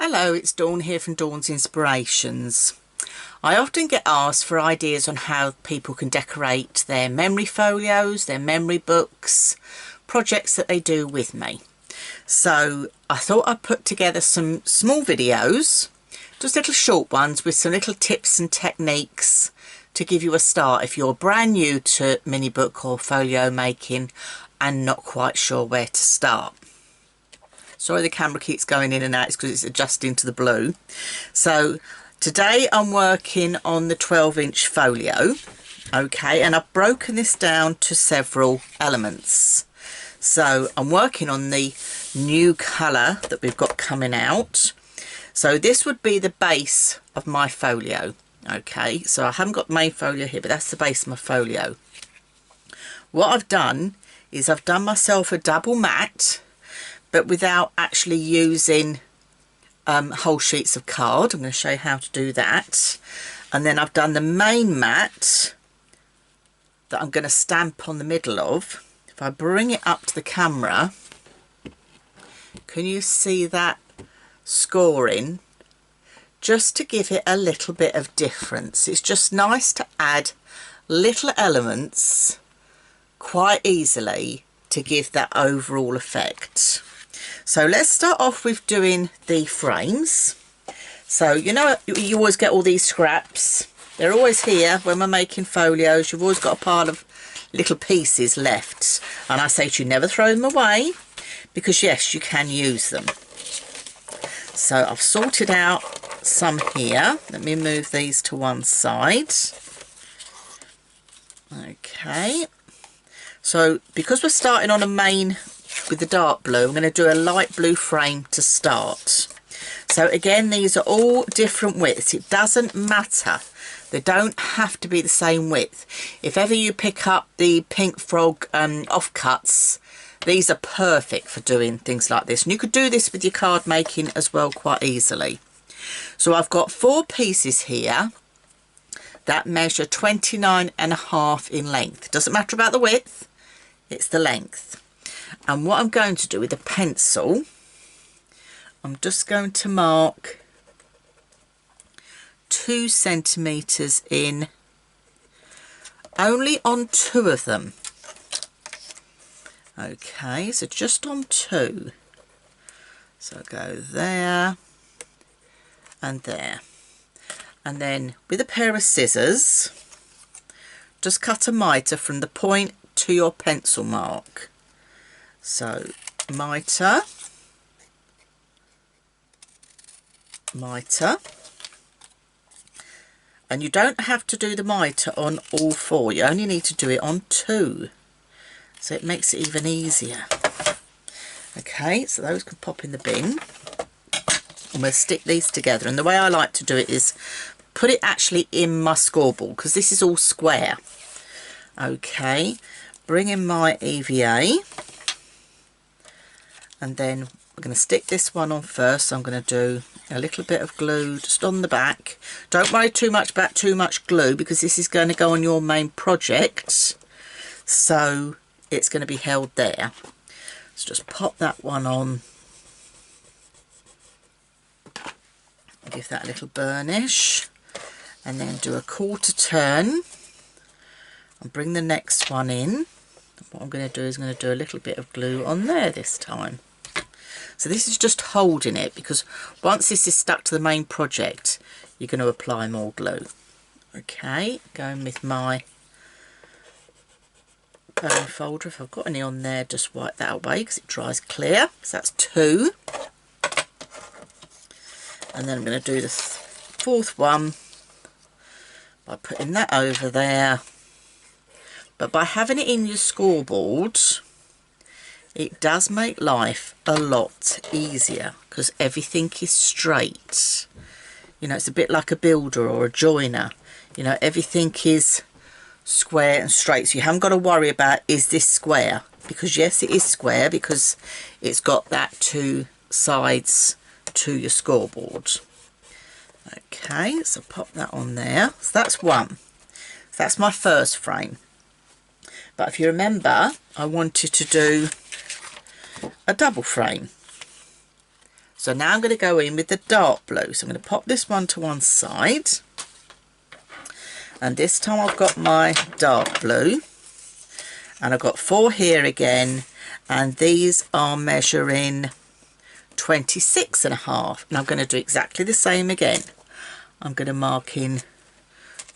Hello, it's Dawn here from Dawn's Inspirations. I often get asked for ideas on how people can decorate their memory folios, their memory books, projects that they do with me. So I thought I'd put together some small videos, just little short ones with some little tips and techniques to give you a start if you're brand new to mini book or folio making and not quite sure where to start. Sorry the camera keeps going in and out, it's because it's adjusting to the blue. So today I'm working on the 12-inch folio, okay, and I've broken this down to several elements. So I'm working on the new colour that we've got coming out. So this would be the base of my folio, okay, so I haven't got the main folio here, but that's the base of my folio. What I've done is I've done myself a double mat, but without actually using whole sheets of card. I'm going to show you how to do that. And then I've done the main mat that I'm going to stamp on the middle of. If I bring it up to the camera, can you see that scoring? Just to give it a little bit of difference. It's just nice to add little elements quite easily to give that overall effect. So let's start off with doing the frames. So you know you always get all these scraps. They're always here when we're making folios. You've always got a pile of little pieces left. And I say to you, never throw them away, because yes, you can use them. So I've sorted out some here. Let me move these to one side. Okay. So because we're starting on a main with the dark blue, I'm going to do a light blue frame to start. So again, these are all different widths. It doesn't matter. They don't have to be the same width. If ever you pick up the Pink Frog offcuts, these are perfect for doing things like this. And you could do this with your card making as well quite easily. So I've got 4 pieces here that measure 29.5 in length. Doesn't matter about the width, it's the length. And what I'm going to do with a pencil, I'm just going to mark 2 centimetres in, only on 2 of them. Okay, so just on 2. So go there and there. And then with a pair of scissors, just cut a mitre from the point to your pencil mark. So mitre, mitre, and you don't have to do the mitre on all 4, you only need to do it on 2, so it makes it even easier. Okay, so those can pop in the bin, and we'll stick these together. And the way I like to do it is put it actually in my scoreboard, because this is all square. Okay, bring in my EVA. And then we're going to stick this one on first. So I'm going to do a little bit of glue just on the back. Don't worry too much about too much glue, because this is going to go on your main project, so it's going to be held there. So just pop that one on, give that a little burnish, and then do a quarter turn and bring the next one in. What I'm going to do is I'm going to do a little bit of glue on there this time. So this is just holding it, because once this is stuck to the main project, you're going to apply more glue. Okay, going with my bone folder. If I've got any on there, just wipe that away because it dries clear. So that's 2. And then I'm going to do the 4th one by putting that over there. But by having it in your scoreboard, it does make life a lot easier, because everything is straight. You know, it's a bit like a builder or a joiner. You know, everything is square and straight. So you haven't got to worry about, is this square? Because yes, it is square, because it's got that 2 sides to your scoreboard. Okay, so pop that on there. So that's 1. So that's my first frame. But if you remember, I wanted to do a double frame. So now I'm going to go in with the dark blue. So I'm going to pop this one to one side, and this time I've got my dark blue, and I've got 4 here again, and these are measuring 26.5, and I'm going to do exactly the same again. I'm going to mark in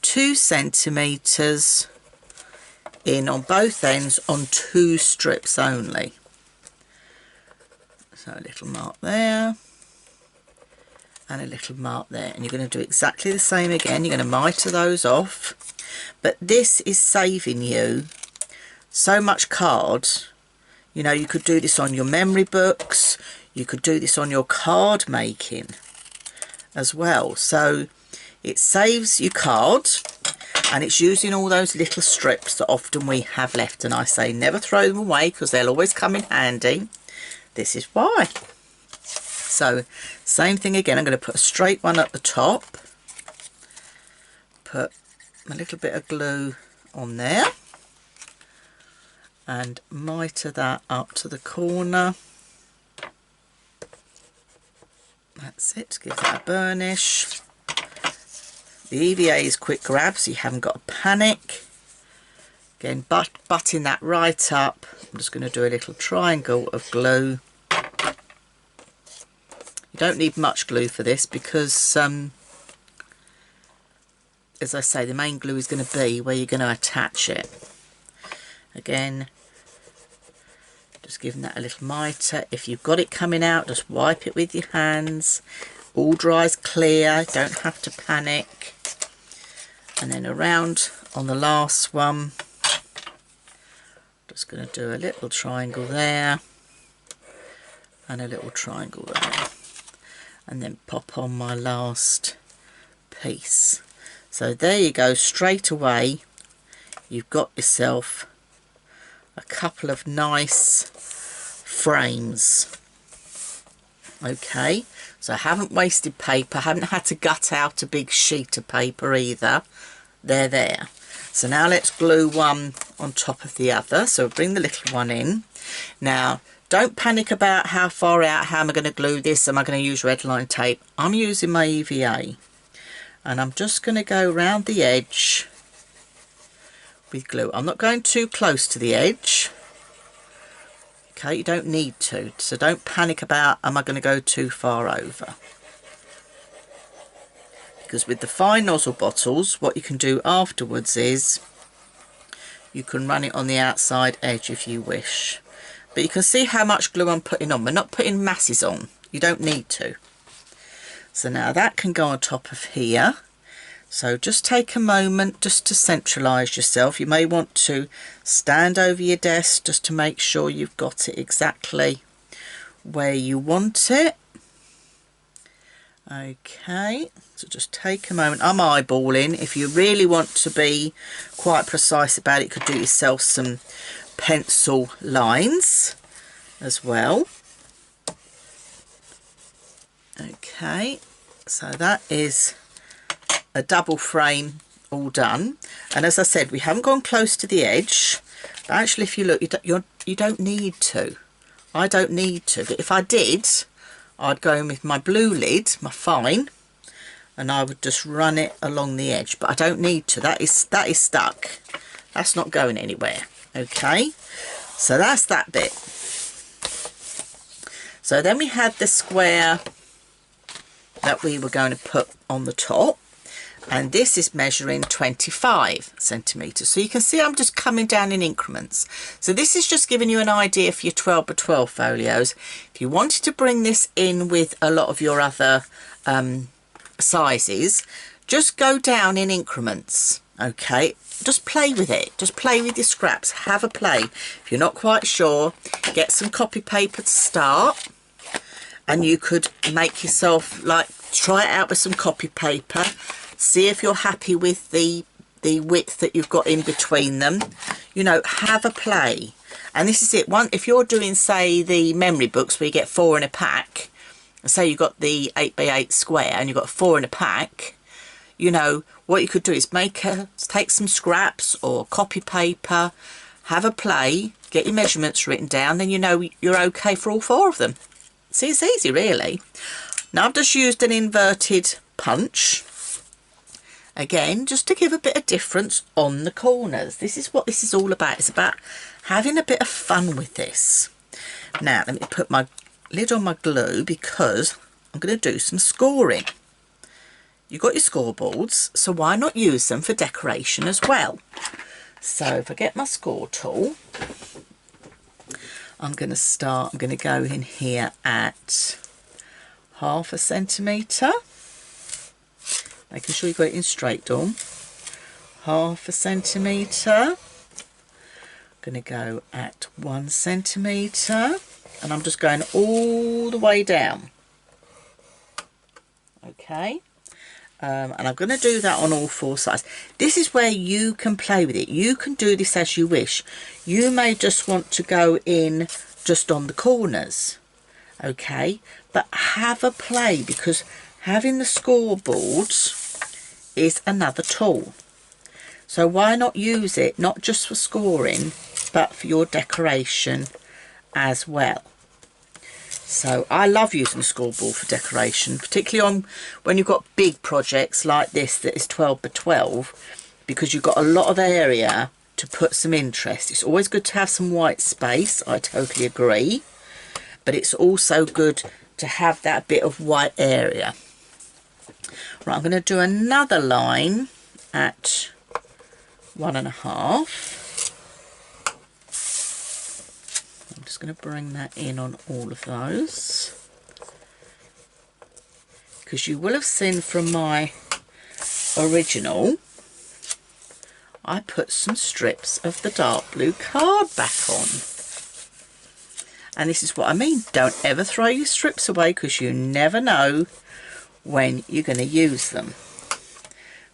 2 centimeters in on both ends on 2 strips only. So a little mark there and a little mark there, and you're going to do exactly the same again. You're going to mitre those off, but this is saving you so much card. You know, you could do this on your memory books, you could do this on your card making as well. So it saves you card, and it's using all those little strips that often we have left, and I say never throw them away because they'll always come in handy. This is why. So same thing again, I'm going to put a straight one at the top, put a little bit of glue on there, and mitre that up to the corner. That's it, give that a burnish. The EVA is quick grab, so you haven't got to panic. Again, butting that right up. I'm just going to do a little triangle of glue. You don't need much glue for this because, as I say, the main glue is going to be where you're going to attach it. Again, just giving that a little mitre. If you've got it coming out, just wipe it with your hands. All dries clear, don't have to panic. And then around on the last one, just going to do a little triangle there and a little triangle there, and then pop on my last piece. So there you go, straight away you've got yourself a couple of nice frames. Okay, so I haven't wasted paper, haven't had to gut out a big sheet of paper either. They're there. So now let's glue one on top of the other. So bring the little one in. Now don't panic about how far out, how am I going to glue this, am I going to use red line tape? I'm using my EVA, and I'm just going to go round the edge with glue. I'm not going too close to the edge. Okay, you don't need to, so don't panic about am I going to go too far over. Because with the fine nozzle bottles, what you can do afterwards is you can run it on the outside edge if you wish. But you can see how much glue I'm putting on. We're not putting masses on. You don't need to. So now that can go on top of here. So just take a moment just to centralise yourself. You may want to stand over your desk just to make sure you've got it exactly where you want it. Okay, so just take a moment. I'm eyeballing. If you really want to be quite precise about it, you could do yourself some pencil lines as well. Okay, so that is a double frame all done. And as I said, we haven't gone close to the edge, but actually if you look, you don't need to. I don't need to, but if I did, I'd go in with my blue lid, my fine, and I would just run it along the edge, but I don't need to. That is stuck. That's not going anywhere. Okay, so that's that bit. So then we had the square that we were going to put on the top, and this is measuring 25 centimeters. So you can see I'm just coming down in increments. So this is just giving you an idea for your 12 by 12 folios. If you wanted to bring this in with a lot of your other sizes, just go down in increments. Okay, just play with it, just play with your scraps, have a play. If you're not quite sure, get some copy paper to start, and you could make yourself, like, try it out with some copy paper. See if you're happy with the width that you've got in between them. You know, have a play. And this is it. If you're doing, say, the memory books where you get 4 in a pack, say you've got the 8 by 8 square and you've got 4 in a pack, you know, what you could do is take some scraps or copy paper, have a play, get your measurements written down, then you know you're okay for all 4 of them. See, it's easy really. Now I've just used an inverted punch. Again, just to give a bit of difference on the corners. This is what this is all about. It's about having a bit of fun with this. Now, let me put my lid on my glue because I'm going to do some scoring. You've got your scoreboards, so why not use them for decoration as well? So if I get my score tool, I'm going to go in here at 1/2 centimetre. Making sure you've got it in straight, Dawn. 1/2 centimetre. Going to go at 1 centimetre. And I'm just going all the way down. Okay. And I'm going to do that on all 4 sides. This is where you can play with it. You can do this as you wish. You may just want to go in just on the corners. Okay. But have a play, because having the scoreboards is another tool. So why not use it, not just for scoring, but for your decoration as well. So I love using the scoreboard for decoration, particularly on when you've got big projects like this that is 12 by 12, because you've got a lot of area to put some interest. It's always good to have some white space, I totally agree, but it's also good to have that bit of white area. Right, I'm going to do another line at 1.5. I'm just going to bring that in on all of those, because you will have seen from my original I put some strips of the dark blue card back on. And this is what I mean, don't ever throw your strips away, because you never know when you're going to use them.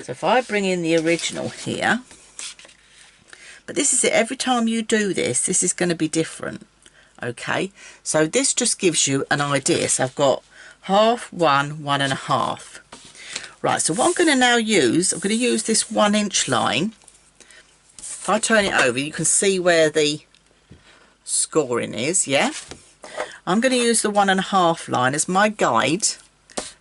So if I bring in the original here, but this is it, every time you do this, this is going to be different. Okay, so this just gives you an idea. So I've got 1/2, 1, 1.5. Right, so what I'm going to now use, I'm going to use this 1 inch line. If I turn it over, you can see where the scoring is, yeah? I'm going to use the 1.5 line as my guide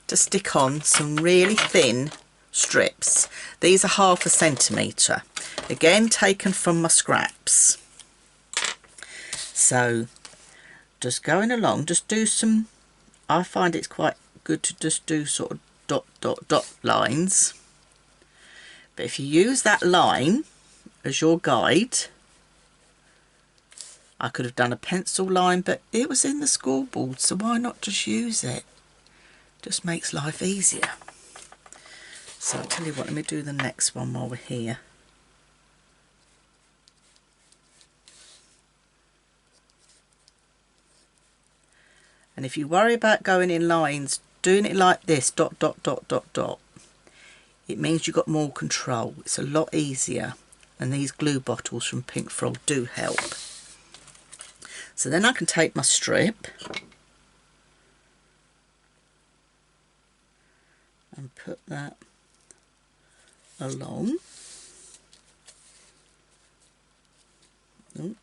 to stick on some really thin strips. These are 1/2 centimetre, again taken from my scraps. So just going along, just do some, I find it's quite good to just do sort of dot dot dot lines, but if you use that line as your guide, I could have done a pencil line, but it was in the scoreboard, so why not just use it? Just makes life easier. So I'll tell you what, let me do the next one while we're here. And if you worry about going in lines, doing it like this, dot dot dot dot dot, it means you've got more control. It's a lot easier, and these glue bottles from Pink Frog do help. So then I can take my strip and put that along. Ooh.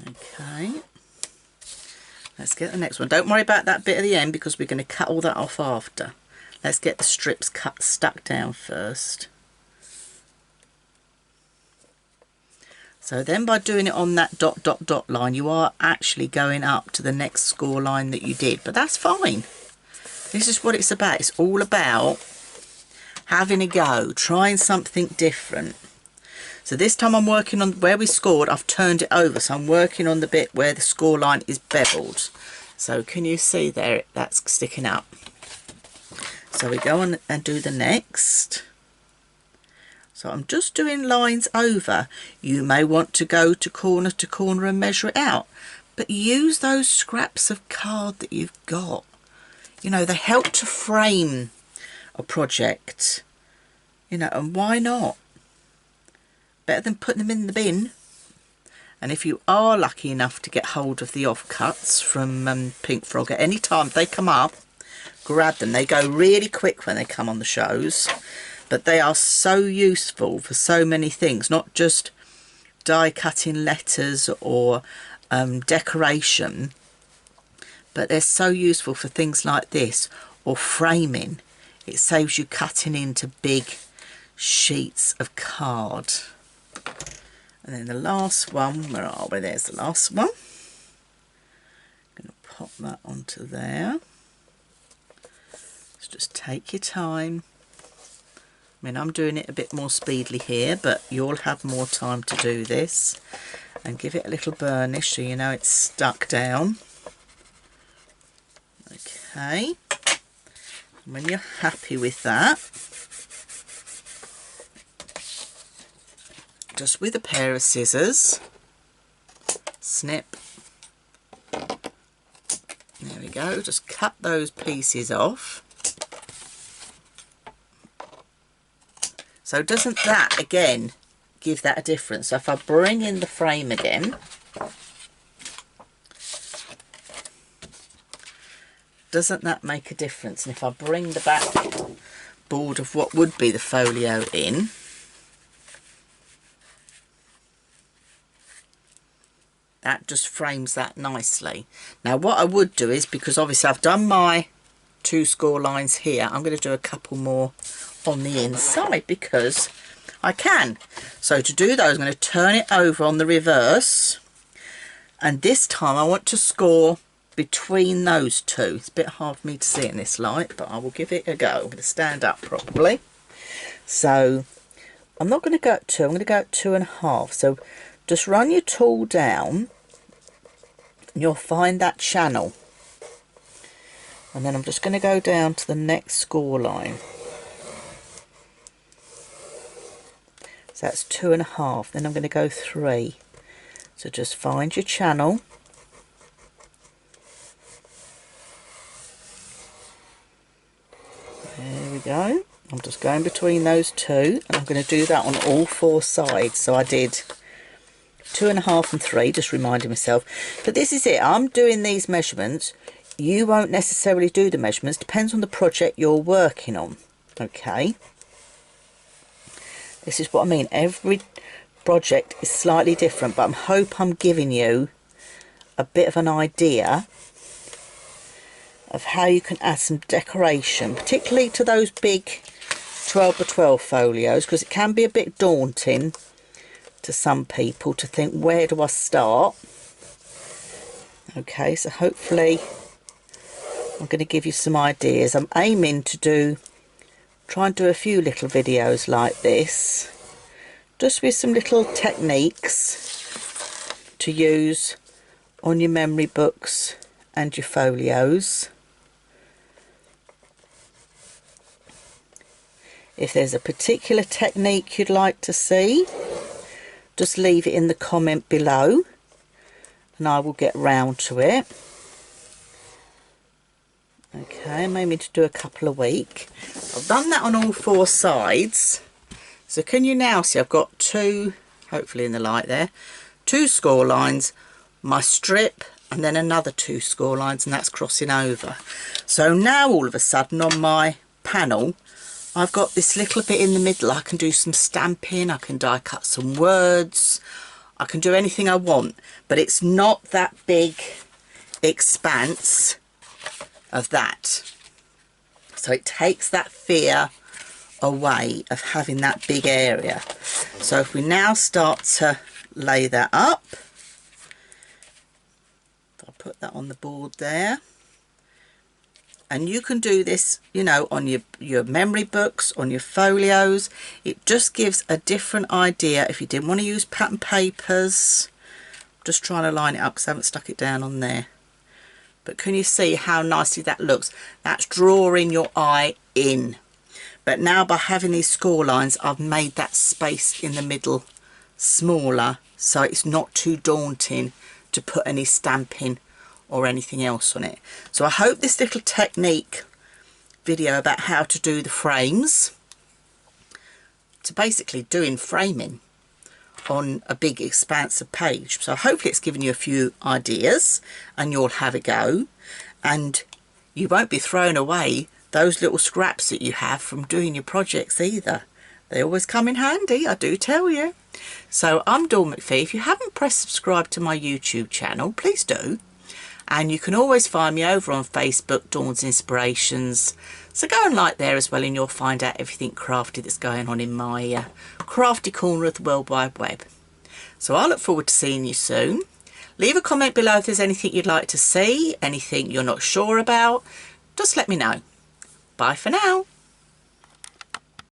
Okay, let's get the next one. Don't worry about that bit at the end, because we're going to cut all that off after. Let's get the strips stuck down first. So then by doing it on that dot dot dot line, you are actually going up to the next score line that you did, but that's fine. This is what it's about. It's all about having a go, trying something different. So this time I'm working on where we scored, I've turned it over, so I'm working on the bit where the score line is beveled. So can you see there, that's sticking up. So we go on and do the next. So I'm just doing lines over. You may want to go to corner and measure it out, but use those scraps of card that you've got. You know, they help to frame a project, you know, and why not? Better than putting them in the bin. And if you are lucky enough to get hold of the offcuts from Pink Frog at any time, they come up, grab them. They go really quick when they come on the shows, but they are so useful for so many things, not just die cutting letters or decoration, but they're so useful for things like this or framing. It saves you cutting into big sheets of card. And then the last one, where are we? There's the last one. I'm going to pop that onto there. So just take your time. I mean, I'm doing it a bit more speedily here, but you'll have more time to do this. And give it a little burnish so you know it's stuck down. Okay. And when you're happy with that, just with a pair of scissors, snip. There we go. Just cut those pieces off. So doesn't that, again, give that a difference? So if I bring in the frame again, doesn't that make a difference? And if I bring the back board of what would be the folio in, that just frames that nicely. Now what I would do is, because obviously I've done my 2 score lines here, I'm going to do a couple more on the inside because I can. So to do those, I'm going to turn it over on the reverse, and this time I want to score between those two. It's a bit hard for me to see in this light, but I will give it a go. I'm going to stand up properly. So I'm not going to go at 2, I'm going to go at 2.5. So just run your tool down and you'll find that channel, and then I'm just going to go down to the next score line. So that's 2.5. Then I'm going to go 3. So just find your channel. There we go. I'm just going between those two, and I'm going to do that on all 4 sides. So I did 2.5 and 3, just reminding myself. But this is it. I'm doing these measurements. You won't necessarily do the measurements. Depends on the project you're working on. Okay. This is what I mean. Every project is slightly different, but I hope I'm giving you a bit of an idea of how you can add some decoration, particularly to those big 12 by 12 folios, because it can be a bit daunting to some people to think, where do I start? Okay, so hopefully I'm going to give you some ideas. I'm aiming to try and do a few little videos like this, just with some little techniques to use on your memory books and your folios. If there's a particular technique you'd like to see, just leave it in the comment below and I will get round to it. Okay, I'm aiming to do a couple a week. I've done that on all 4 sides. So can you now see I've got 2, hopefully in the light there, 2 score lines, my strip, and then another 2 score lines, and that's crossing over. So now all of a sudden on my panel, I've got this little bit in the middle. I can do some stamping, I can die cut some words, I can do anything I want, but it's not that big expanse of that. So it takes that fear away of having that big area. So if we now start to lay that up, I'll put that on the board there, and you can do this, you know, on your memory books, on your folios. It just gives a different idea. If you didn't want to use pattern papers, just trying to line it up because I haven't stuck it down on there. But can you see how nicely that looks? That's drawing your eye in. But now by having these score lines, I've made that space in the middle smaller, so it's not too daunting to put any stamping or anything else on it. So I hope this little technique video about how to do the frames, to basically doing framing on a big expansive page. So hopefully it's given you a few ideas and you'll have a go, and you won't be throwing away those little scraps that you have from doing your projects either. They always come in handy, I do tell you. So I'm Dawn McPhee. If you haven't pressed subscribe to my YouTube channel, please do. And you can always find me over on Facebook, Dawn's Inspirations. So go and like there as well, and you'll find out everything crafty that's going on in my crafty corner of the World Wide Web. So I look forward to seeing you soon. Leave a comment below if there's anything you'd like to see, anything you're not sure about. Just let me know. Bye for now.